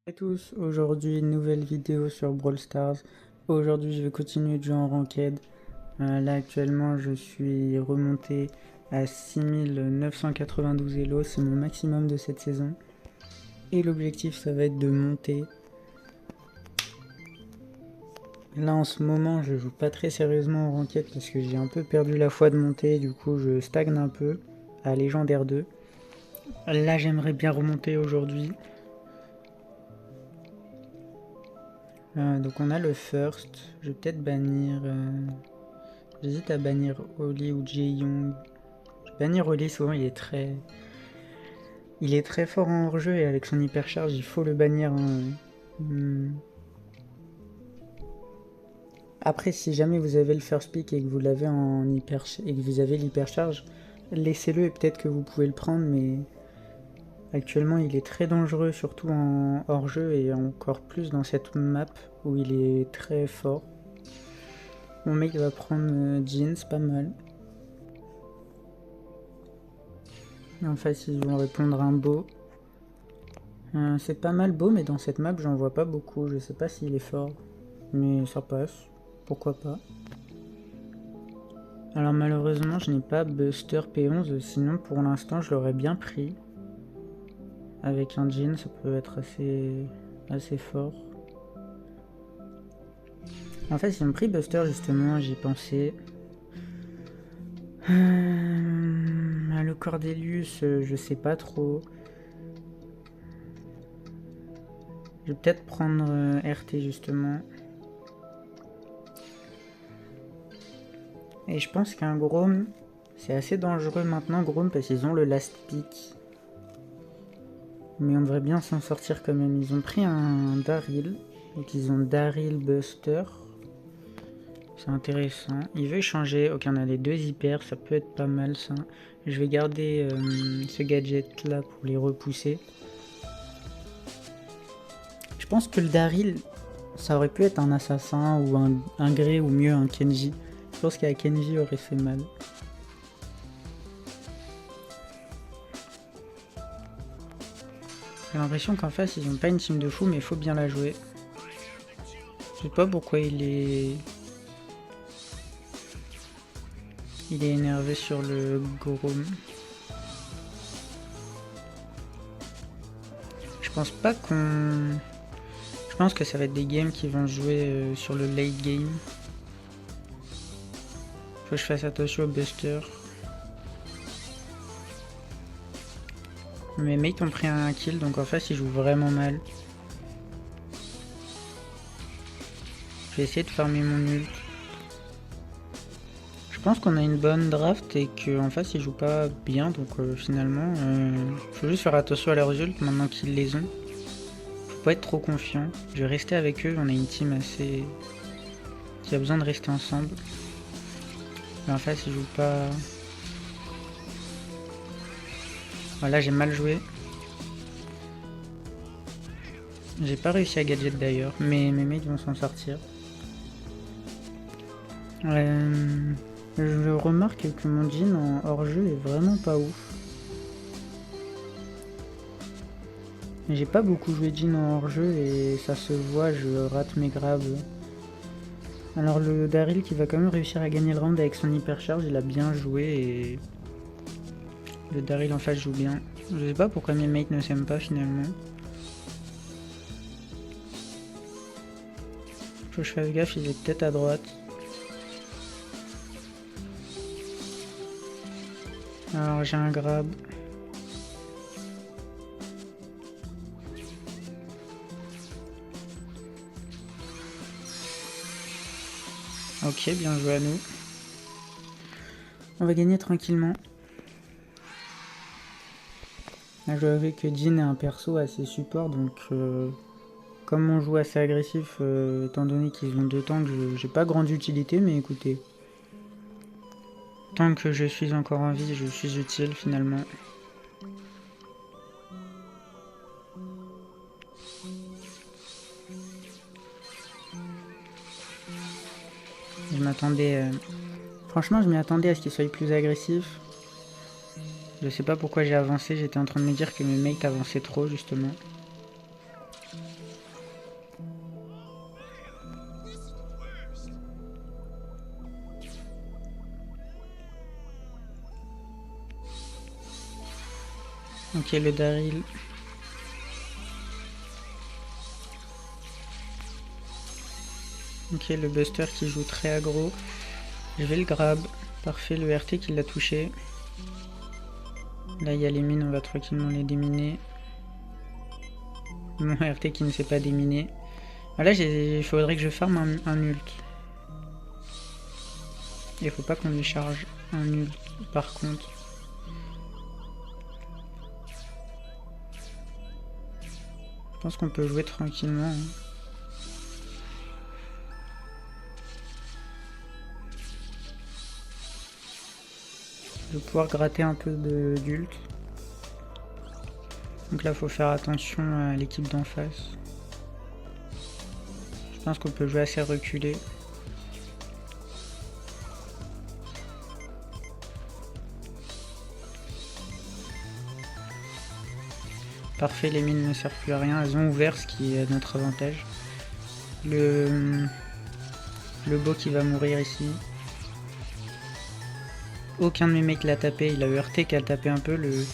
Salut à tous, aujourd'hui une nouvelle vidéo sur Brawl Stars. Aujourd'hui je vais continuer de jouer en ranked. Là actuellement je suis remonté à 6992 Elo, c'est mon maximum de cette saison. Et l'objectif ça va être de monter. Là en ce moment je joue pas très sérieusement en ranked parce que j'ai un peu perdu la foi de monter, du coup je stagne un peu à légendaire 2. Là j'aimerais bien remonter aujourd'hui. Donc on a le first, je vais peut-être bannir... J'hésite à bannir Oli ou Jae-Young. Je vais bannir Oli, souvent il est très... Il est très fort en hors-jeu et avec son hypercharge il faut le bannir. Après si jamais vous avez le first pick et que vous l'avez en et que vous avez l'hypercharge, laissez-le et peut-être que vous pouvez le prendre, mais actuellement il est très dangereux, surtout en hors-jeu et encore plus dans cette map où il est très fort. Mon mec va prendre Jhin, c'est pas mal. En fait ils vont répondre un beau. C'est pas mal beau, mais dans cette map j'en vois pas beaucoup. Je sais pas s'il est fort, mais ça passe. Pourquoi pas. Alors malheureusement je n'ai pas Buster P11, sinon pour l'instant je l'aurais bien pris. Avec un Jhin ça peut être assez fort. En fait ils ont pris Buster justement, j'y pensais. Le Cordelius je sais pas trop. Je vais peut-être prendre RT justement. Et je pense qu'un Grom, c'est assez dangereux maintenant, Grom, parce qu'ils ont le last pick. Mais on devrait bien s'en sortir quand même. Ils ont pris un Daryl. Donc ils ont Daryl Buster. C'est intéressant. Il veut échanger. Ok, on a les deux hyper. Ça peut être pas mal ça. Je vais garder ce gadget là pour les repousser. Je pense que le Daryl, ça aurait pu être un assassin ou un Grey ou mieux un Kenji. Je pense qu'un Kenji aurait fait mal. J'ai l'impression qu'en face ils ont pas une team de fou, mais il faut bien la jouer. Je sais pas pourquoi il est énervé sur le Grom. Je pense pas qu'on... Je pense que ça va être des games qui vont jouer sur le late game. Faut que je fasse attention au Buster. Mes mates ont pris un kill, donc en face ils jouent vraiment mal. Je vais essayer de farmer mon ult. Je pense qu'on a une bonne draft et qu'en face ils jouent pas bien, donc finalement faut juste faire attention à leurs ults maintenant qu'ils les ont. Faut pas être trop confiant. Je vais rester avec eux, on a une team assez... qui a besoin de rester ensemble. Mais en face ils jouent pas... Voilà, j'ai mal joué. J'ai pas réussi à gadget d'ailleurs, mais mes mates vont s'en sortir. Je remarque que mon Jhin en hors-jeu est vraiment pas ouf. J'ai pas beaucoup joué Jhin en hors-jeu et ça se voit, je rate mes grabs. Alors le Daryl qui va quand même réussir à gagner le round avec son hypercharge, il a bien joué et... Le Daryl en face joue bien. Je sais pas pourquoi mes mates ne s'aiment pas finalement. Faut que je fasse gaffe, il est peut-être à droite. Alors j'ai un grab. Ok, bien joué à nous. On va gagner tranquillement. Là, je dois avouer que Jhin est un perso assez support, donc comme on joue assez agressif, étant donné qu'ils ont deux tanks, j'ai pas grande utilité, mais écoutez. Tant que je suis encore en vie, je suis utile finalement. Je m'attendais... Franchement, je m'y attendais à ce qu'il soit plus agressif. Je sais pas pourquoi j'ai avancé, j'étais en train de me dire que mes mates avançaient trop justement. Ok, le Daryl. Ok, le Buster qui joue très aggro. Je vais le grab. Parfait, le RT qui l'a touché. Là, il y a les mines, on va tranquillement les déminer. Mon RT qui ne sait pas déminer. Ah, là, il faudrait que je farme un ult. Il faut pas qu'on lui charge un ult, par contre. Je pense qu'on peut jouer tranquillement. Hein. Je vais pouvoir gratter un peu d'ult. Donc là, faut faire attention à l'équipe d'en face. Je pense qu'on peut jouer assez reculé. Parfait, les mines ne servent plus à rien. Elles ont ouvert, ce qui est à notre avantage. Le beau qui va mourir ici. Aucun de mes mecs l'a tapé. Il a eu RT qui a tapé un peu le...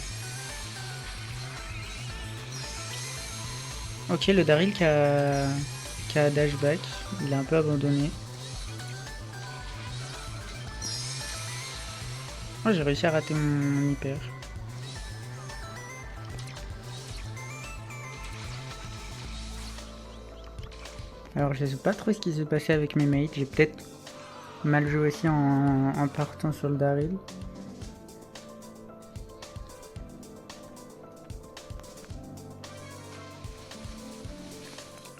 Ok, le Daryl qui a dashback. Il a un peu abandonné. Oh, j'ai réussi à rater mon hyper. Alors je sais pas trop ce qui s'est passé avec mes mates. J'ai peut-être mal joué aussi en partant sur le Daryl.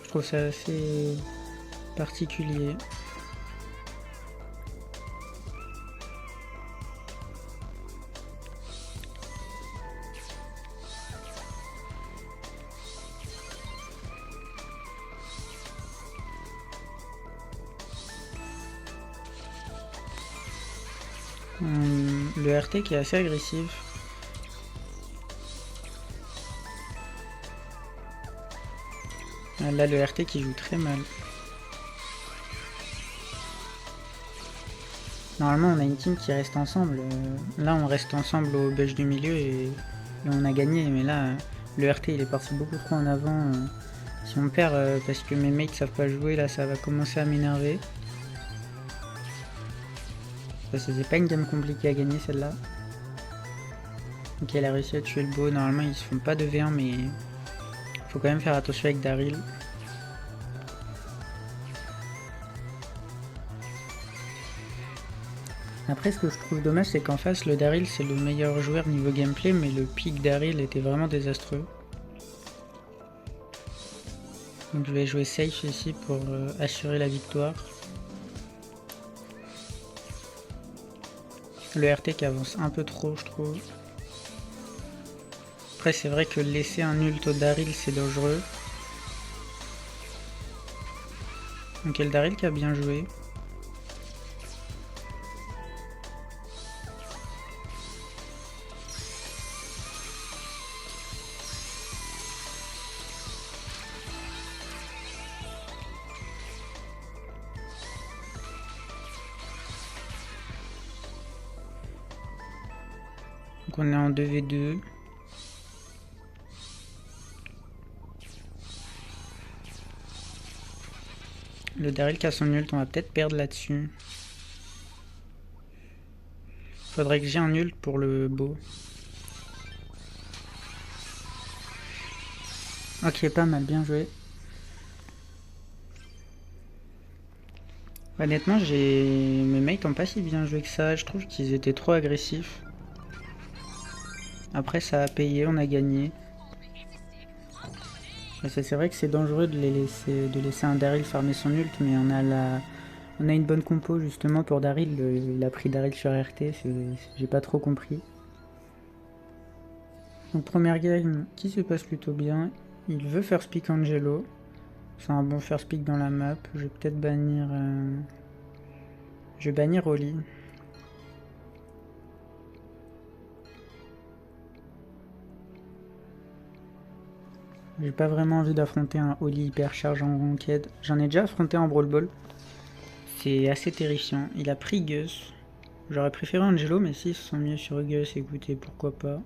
Je trouve ça assez particulier. Le RT qui est assez agressif. Là, le RT qui joue très mal. Normalement, on a une team qui reste ensemble. Là, on reste ensemble au bush du milieu et on a gagné. Mais là, le RT, il est parti beaucoup trop en avant. Si on perd parce que mes mates savent pas jouer, là, ça va commencer à m'énerver. Parce que c'est pas une game compliquée à gagner, celle-là. Ok, elle a réussi à tuer le beau. Normalement, ils se font pas de V1, mais faut quand même faire attention avec Daryl. Après, ce que je trouve dommage, c'est qu'en face, le Daryl, c'est le meilleur joueur niveau gameplay, mais le pick Daryl était vraiment désastreux. Donc je vais jouer safe ici pour assurer la victoire. Le RT qui avance un peu trop, je trouve. Après, c'est vrai que laisser un ult au Daryl, c'est dangereux. Donc, le Daryl qui a bien joué. Donc, on est en 2v2. Le Daryl qui a son ult, on va peut-être perdre là-dessus. Faudrait que j'ai un ult pour le beau. Ok, pas mal, bien joué. Honnêtement, mes mates ont pas si bien joué que ça. Je trouve qu'ils étaient trop agressifs. Après, ça a payé, on a gagné. C'est vrai que c'est dangereux de laisser un Daryl farmer son ult, mais on a une bonne compo justement pour Daryl. Il a pris Daryl sur RT, j'ai pas trop compris. Donc première game qui se passe plutôt bien. Il veut first pick Angelo. C'est un bon first pick dans la map. Je vais peut-être bannir... Je vais bannir Oli. J'ai pas vraiment envie d'affronter un Oli hyper charge en ranked. J'en ai déjà affronté en Brawl Ball. C'est assez terrifiant. Il a pris Gus. J'aurais préféré Angelo, mais s'ils se sont mieux sur Gus, écoutez, pourquoi pas.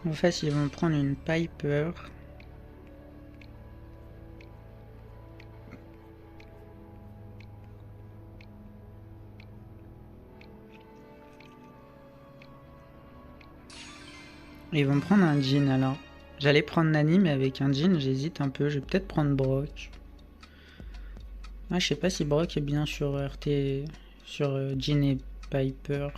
En face, ils vont prendre une Piper. Ils vont prendre un Jhin alors. J'allais prendre Nani, mais avec un Jhin, j'hésite un peu. Je vais peut-être prendre Brock. Ah, je sais pas si Brock est bien sur RT, sur Jhin et Piper.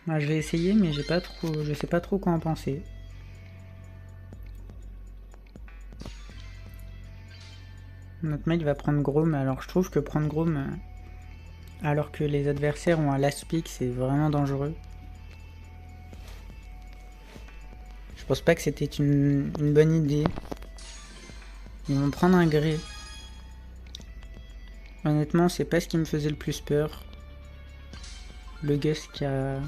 Ah, je vais essayer, mais j'ai pas trop, je sais pas trop quoi en penser. Notre mec va prendre Grom, alors je trouve que prendre Grom, alors que les adversaires ont un last pick, c'est vraiment dangereux. Je pense pas que c'était une bonne idée. Ils vont prendre un Grey. Honnêtement, c'est pas ce qui me faisait le plus peur. Le Gus qui a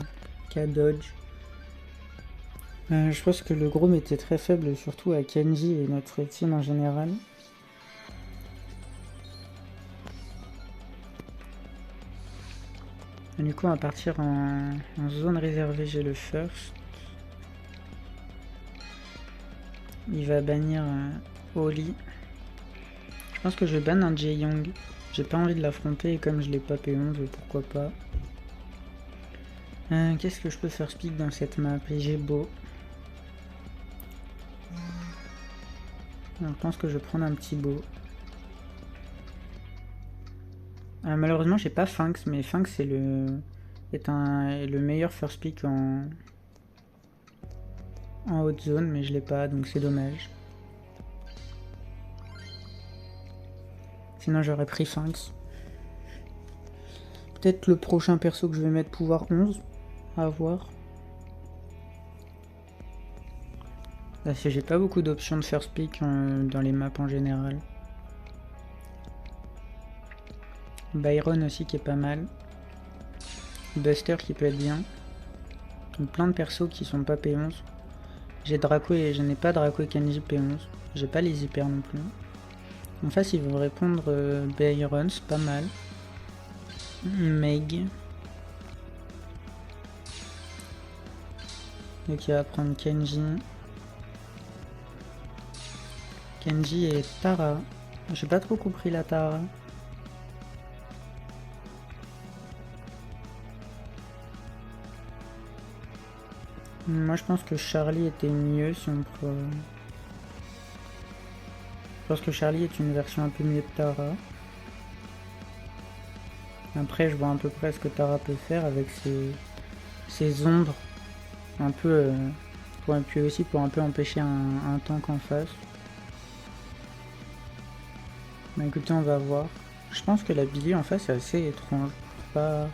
dodge. Je pense que le Grom était très faible, surtout à Kenji et notre team en général. Et du coup, on va partir en zone réservée. J'ai le first. Il va bannir Oli. Je pense que je vais ban un Jae Young. J'ai pas envie de l'affronter et comme je l'ai pas P11, pourquoi pas. Qu'est-ce que je peux faire speak dans cette map? Et j'ai beau. Alors, je pense que je vais prendre un petit beau. Malheureusement, j'ai pas Finks, mais Finks est le meilleur first pick en haute zone, mais je l'ai pas, donc c'est dommage. Sinon, j'aurais pris Finks. Peut-être le prochain perso que je vais mettre pouvoir 11, à voir. Là, j'ai pas beaucoup d'options de first pick dans les maps en général. Byron aussi qui est pas mal. Buster qui peut être bien. Donc plein de persos qui sont pas P11. J'ai Draco et je n'ai pas Draco et Kenji P11. J'ai pas les hyper non plus. En face ils vont répondre Byron, c'est pas mal. Meg. Donc il va prendre Kenji. Kenji et Tara. J'ai pas trop compris la Tara. Moi je pense que Charlie était mieux si on prend... Je pense que Charlie est une version un peu mieux de Tara. Après je vois à peu près ce que Tara peut faire avec ses ombres. Un peu... puis aussi pour un peu empêcher un tank en face. Mais écoutez, on va voir. Je pense que la Billy en face est assez étrange. Pas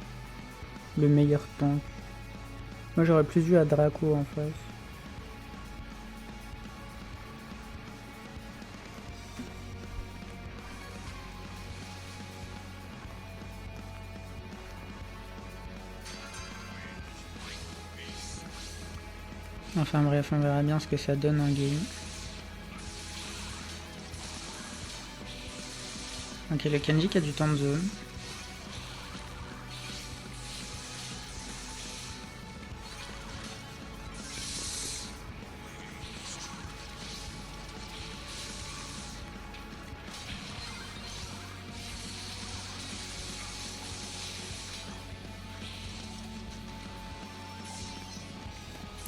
le meilleur tank. Moi j'aurais plus vu à Draco en face. Enfin bref, on verra bien ce que ça donne en game. Ok, le Kenji qui a du temps de zone.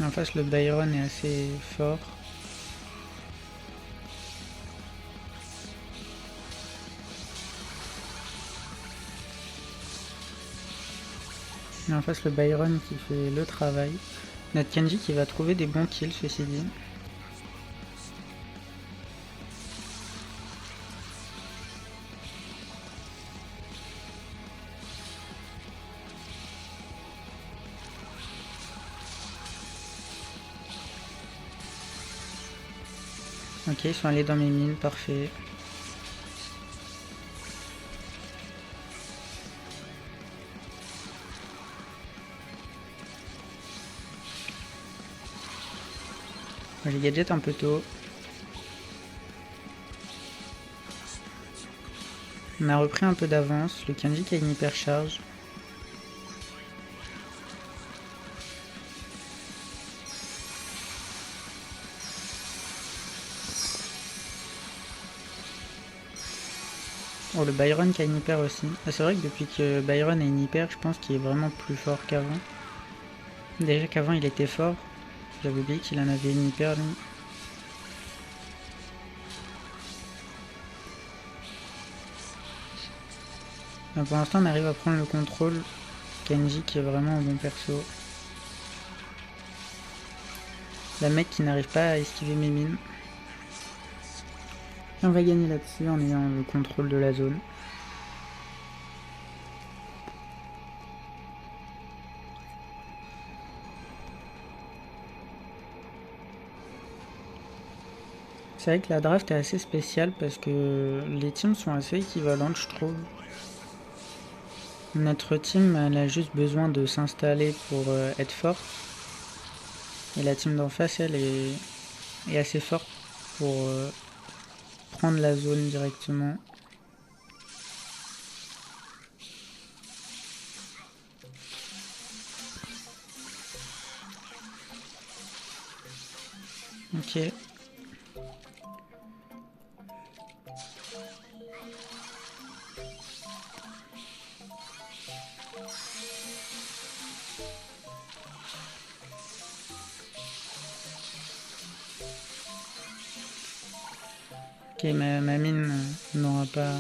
En face, le Byron est assez fort. Et en face, le Byron qui fait le travail. Notre Kenji qui va trouver des bons kills, ceci dit. Ok, ils sont allés dans mes mines, parfait. J'ai gadget un peu tôt. On a repris un peu d'avance. Le Kenji qui a une hyper charge. Oh, le Byron qui a une hyper aussi. Ah, c'est vrai que depuis que Byron a une hyper, je pense qu'il est vraiment plus fort qu'avant. Déjà qu'avant il était fort. J'avais oublié qu'il en avait une hyper lui. Donc, pour l'instant on arrive à prendre le contrôle. Kenji qui est vraiment un bon perso. La mec qui n'arrive pas à esquiver mes mines. Et on va gagner là-dessus en ayant le contrôle de la zone. C'est vrai que la draft est assez spéciale parce que les teams sont assez équivalentes, je trouve. Notre team, elle a juste besoin de s'installer pour être forte. Et la team d'en face, elle est assez forte pour prendre la zone directement. Ok. Ok, ma mine n'aura pas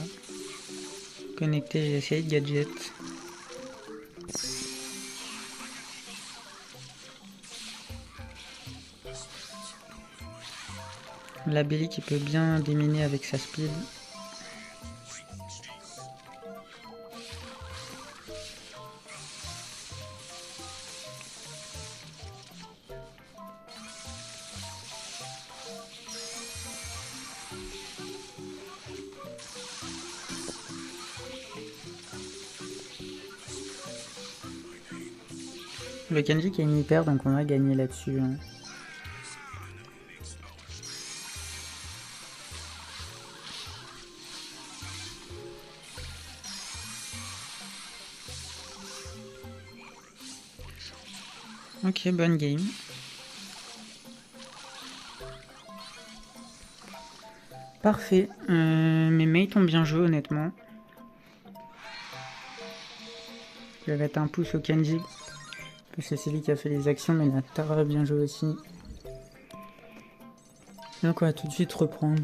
connecté, j'ai essayé de gadget. La Belly qui peut bien déminer avec sa speed. Le Kenji qui a une hyper, donc on va gagner là-dessus. Hein. Ok, bonne game. Parfait. Mes mates ont bien joué honnêtement. Je vais mettre un pouce au Kenji. Parce que c'est lui qui a fait les actions, mais il a Tara bien joué aussi. Donc on va tout de suite reprendre.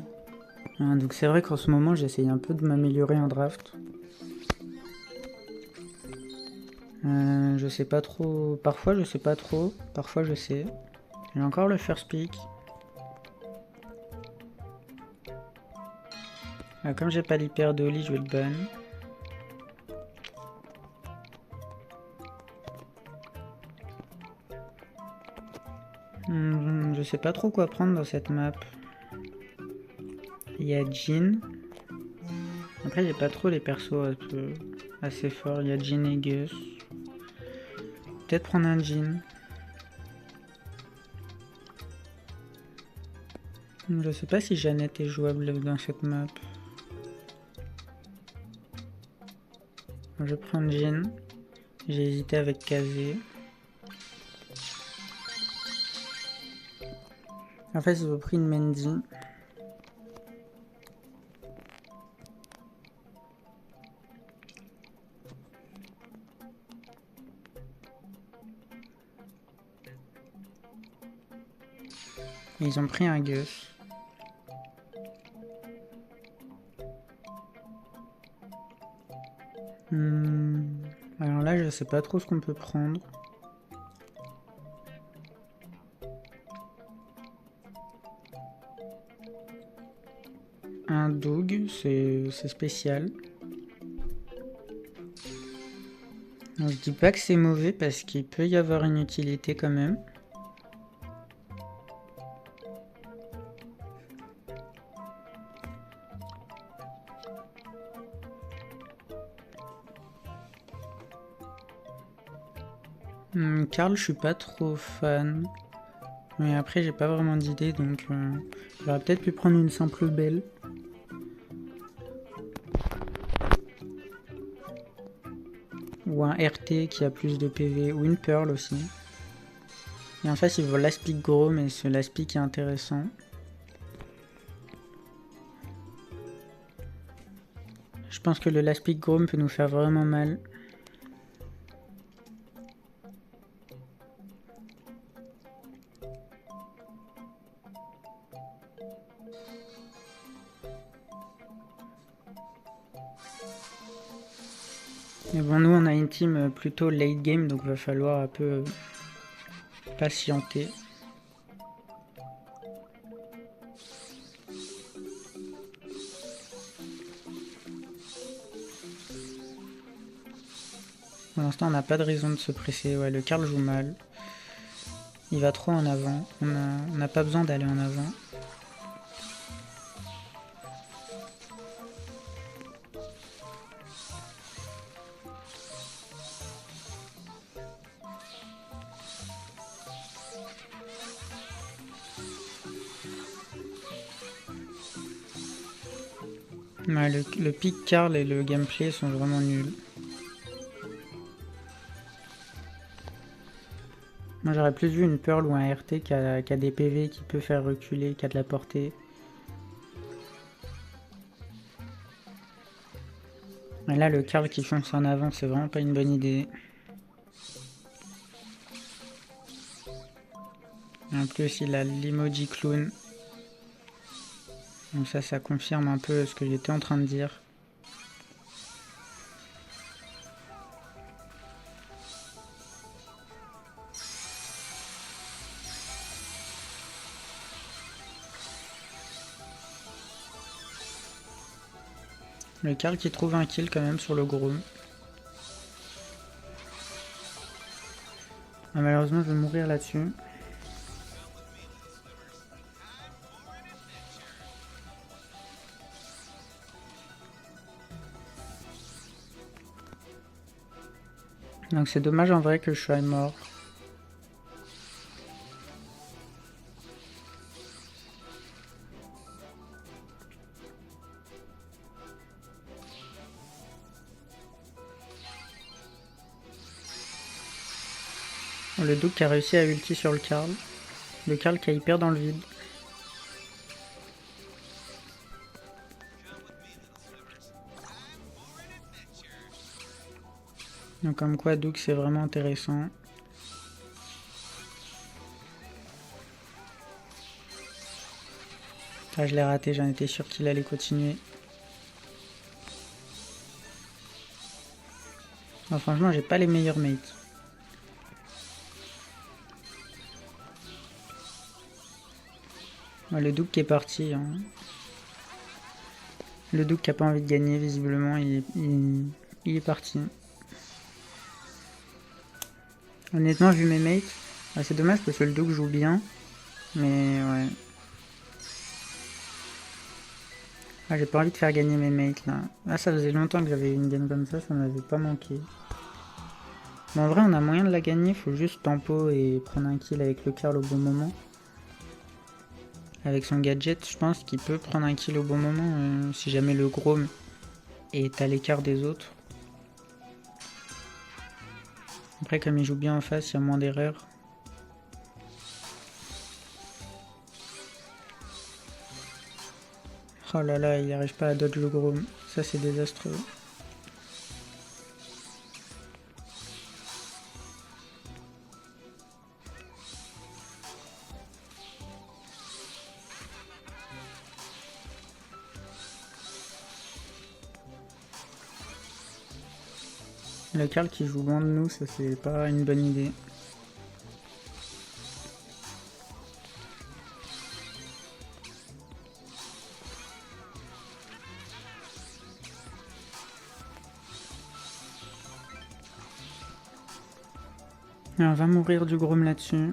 Donc c'est vrai qu'en ce moment j'essaye un peu de m'améliorer en draft. Je sais pas trop. Parfois je sais pas trop. Parfois je sais. J'ai encore le first pick. Comme j'ai pas l'hyper de Oli, je vais le ban. Je sais pas trop quoi prendre dans cette map. Il y a Jin. Après j'ai pas trop les persos assez forts. Il y a Jin et Gus. Peut-être prendre un Jin. Je sais pas si Jeannette est jouable dans cette map. Je prends Jin. J'ai hésité avec Kazé. En fait, ils ont pris une Mendy. Et ils ont pris un Gus. Alors là, je sais pas trop ce qu'on peut prendre. Un Doug, c'est spécial. Donc, je dis pas que c'est mauvais parce qu'il peut y avoir une utilité quand même. Karl, je suis pas trop fan. Mais après, j'ai pas vraiment d'idée, donc j'aurais peut-être pu prendre une simple belle. Ou un RT qui a plus de PV, ou une Pearl aussi. Et en face, il vaut l'aspic gros, mais c'est l'aspic qui est intéressant. Je pense que le last pick Grom peut nous faire vraiment mal. Mais bon, nous on a une team plutôt late game, donc il va falloir un peu patienter. Pour l'instant on n'a pas de raison de se presser. Ouais, le Karl joue mal. Il va trop en avant. On n'a pas besoin d'aller en avant. Ouais, le pick Karl et le gameplay sont vraiment nuls. Moi j'aurais plus vu une Pearl ou un RT qui a des PV, qui peut faire reculer, qui a de la portée. Et là le Karl qui fonce en avant, c'est vraiment pas une bonne idée. Et en plus il a l'emoji clown. Donc ça confirme un peu ce que j'étais en train de dire. Le Karl qui trouve un kill quand même sur le Grom. Ah, malheureusement je vais mourir là-dessus. Donc c'est dommage en vrai que je sois mort. Le Duke qui a réussi à ulti sur le Karl. Le Karl qui a hyper dans le vide. Donc comme quoi Duke c'est vraiment intéressant. Ah, je l'ai raté, j'en étais sûr qu'il allait continuer. Non, franchement j'ai pas les meilleurs mates. Le Duke qui est parti. Hein. Le Duke qui a pas envie de gagner visiblement, il est parti. Honnêtement vu mes mates, c'est dommage parce que le Duke joue bien. Mais ouais. Ah, j'ai pas envie de faire gagner mes mates là. Ah, ça faisait longtemps que j'avais une game comme ça m'avait pas manqué. Mais en vrai on a moyen de la gagner, faut juste tempo et prendre un kill avec le Karl au bon moment. Avec son gadget, je pense qu'il peut prendre un kill au bon moment si jamais le Grom est à l'écart des autres. Après, comme il joue bien en face, il y a moins d'erreurs. Oh là là, il n'arrive pas à dodge le Grom. Ça, c'est désastreux. Le Karl qui joue loin de nous, ça c'est pas une bonne idée. Et on va mourir du Grom là-dessus.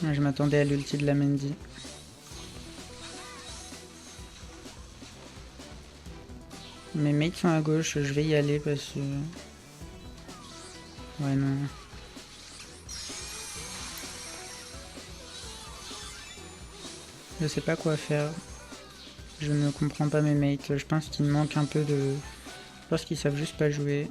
Je m'attendais à l'ulti de la Mendy. Mes mates sont à gauche, je vais y aller parce que... Ouais non. Je sais pas quoi faire. Je ne comprends pas mes mates. Je pense qu'il me manque un peu Je pense qu'ils savent juste pas jouer.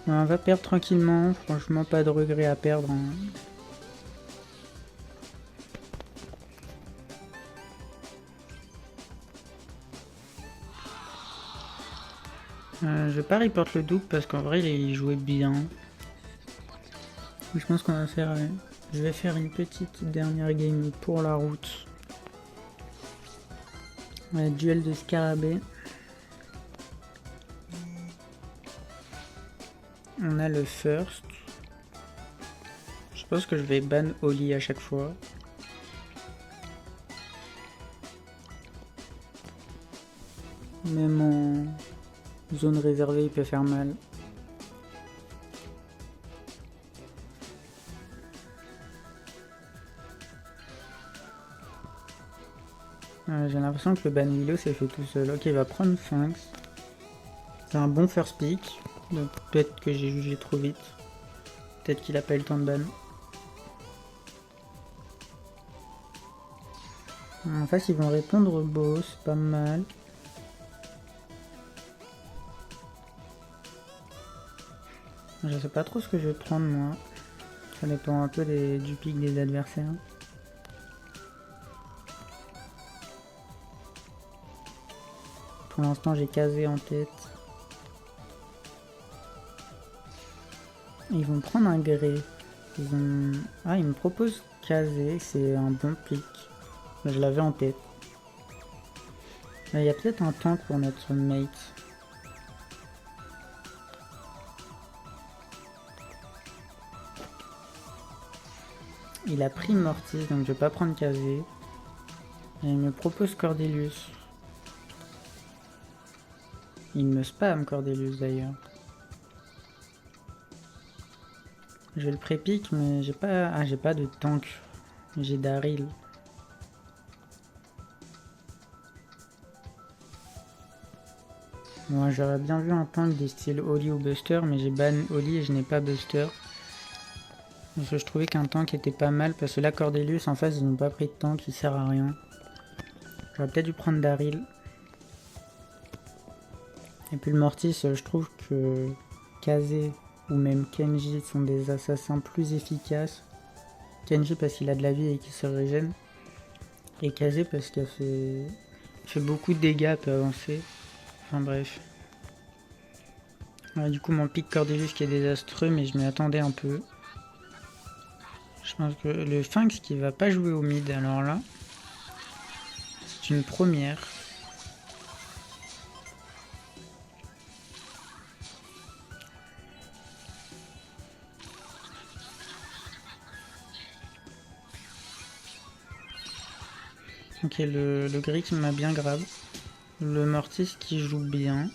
On va perdre tranquillement, franchement pas de regret à perdre. Hein. Je vais pas report le double parce qu'en vrai il jouait bien. Je pense qu'on va faire... je vais faire une petite dernière game pour la route. Ouais, duel de scarabée. On a le first. Je pense que je vais ban Oli à chaque fois. Même en zone réservée, il peut faire mal. J'ai l'impression que le ban Willow s'est fait tout seul. Ok, il va prendre Sphinx. C'est un bon first pick. Donc peut-être que j'ai jugé trop vite. Peut-être qu'il a pas eu le temps de ban. En face, ils vont répondre boss, pas mal. Je sais pas trop ce que je vais prendre moi. Ça dépend un peu du pic des adversaires. Pour l'instant, j'ai casé en tête. Ils vont prendre un gré. Ah, ils me proposent casé, c'est un bon pic. Je l'avais en tête. Il y a peut-être un tank pour notre mate. Il a pris Mortis, donc je vais pas prendre casé. Et il me propose Cordelius. Il me spam Cordelius d'ailleurs. Je vais le pré-pick, mais j'ai pas... Ah, j'ai pas de tank. J'ai Daryl. Moi, j'aurais bien vu un tank des styles Oli ou Buster, mais j'ai ban Oli et je n'ai pas Buster. Parce que je trouvais qu'un tank était pas mal, parce que là, Cordelius, en face, ils n'ont pas pris de tank, il sert à rien. J'aurais peut-être dû prendre Daryl. Et puis le Mortis, je trouve que Kazé ou même Kenji sont des assassins plus efficaces. Kenji parce qu'il a de la vie et qu'il se régène. Et Kazé parce qu'il fait beaucoup de dégâts, peut avancer. Enfin bref. Du coup mon pic Cordelius qui est désastreux, mais je m'y attendais un peu. Je pense que le Sphinx qui va pas jouer au mid, alors là, c'est une première. Ok, le gris qui m'a bien grave. Le Mortis qui joue bien.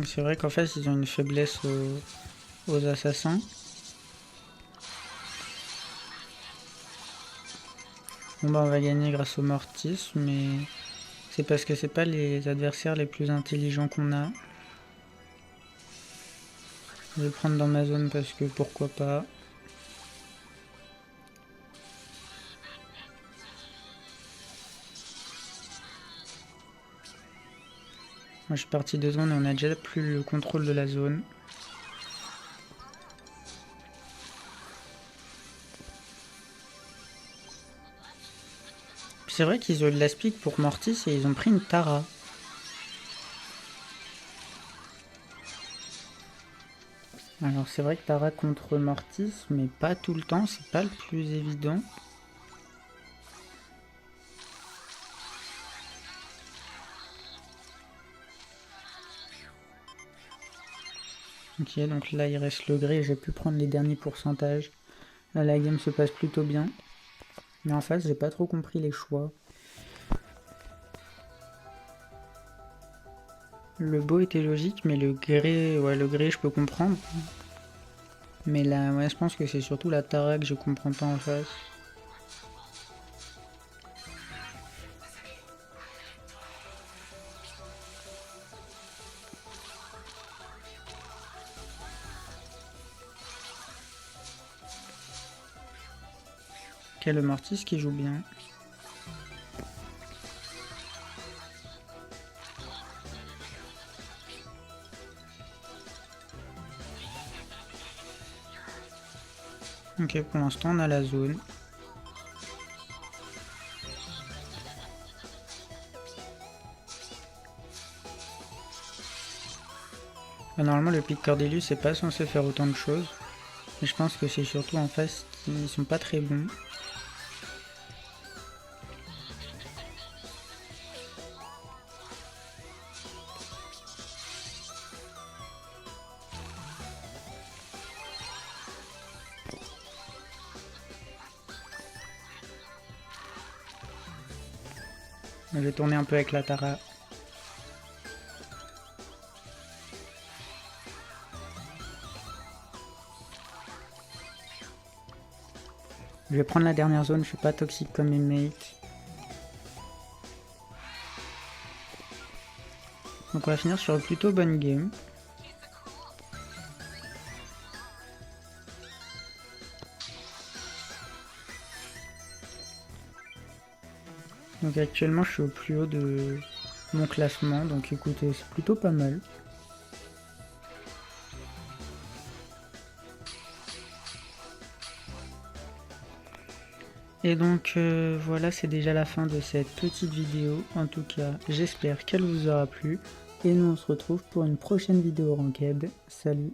C'est vrai qu'en fait ils ont une faiblesse aux assassins. Bon bah on va gagner grâce au Mortis, mais c'est parce que c'est pas les adversaires les plus intelligents qu'on a. Je vais le prendre dans ma zone parce que pourquoi pas. Moi je suis parti de zone et on a déjà plus le contrôle de la zone. C'est vrai qu'ils ont de la speed pour Mortis et ils ont pris une Tara. Alors c'est vrai que Tara contre Mortis, mais pas tout le temps, c'est pas le plus évident. Ok, donc là il reste le gré, j'ai pu prendre les derniers pourcentages. Là la game se passe plutôt bien. Mais en face j'ai pas trop compris les choix. Le beau était logique, mais le gré, ouais, le gré je peux comprendre. Mais là, ouais, je pense que c'est surtout la Tara que je comprends pas en face. Ok, le Mortis qui joue bien. Ok, pour l'instant on a la zone. Normalement le pic Cordelius c'est pas censé faire autant de choses. Mais je pense que c'est surtout en face qui sont pas très bons. Je vais tourner un peu avec la Tara. Je vais prendre la dernière zone, je suis pas toxique comme mes mates. Donc on va finir sur une plutôt bonne game. Donc actuellement je suis au plus haut de mon classement, donc écoutez, c'est plutôt pas mal. Et donc voilà, c'est déjà la fin de cette petite vidéo. En tout cas, j'espère qu'elle vous aura plu. Et nous on se retrouve pour une prochaine vidéo ranked. Salut!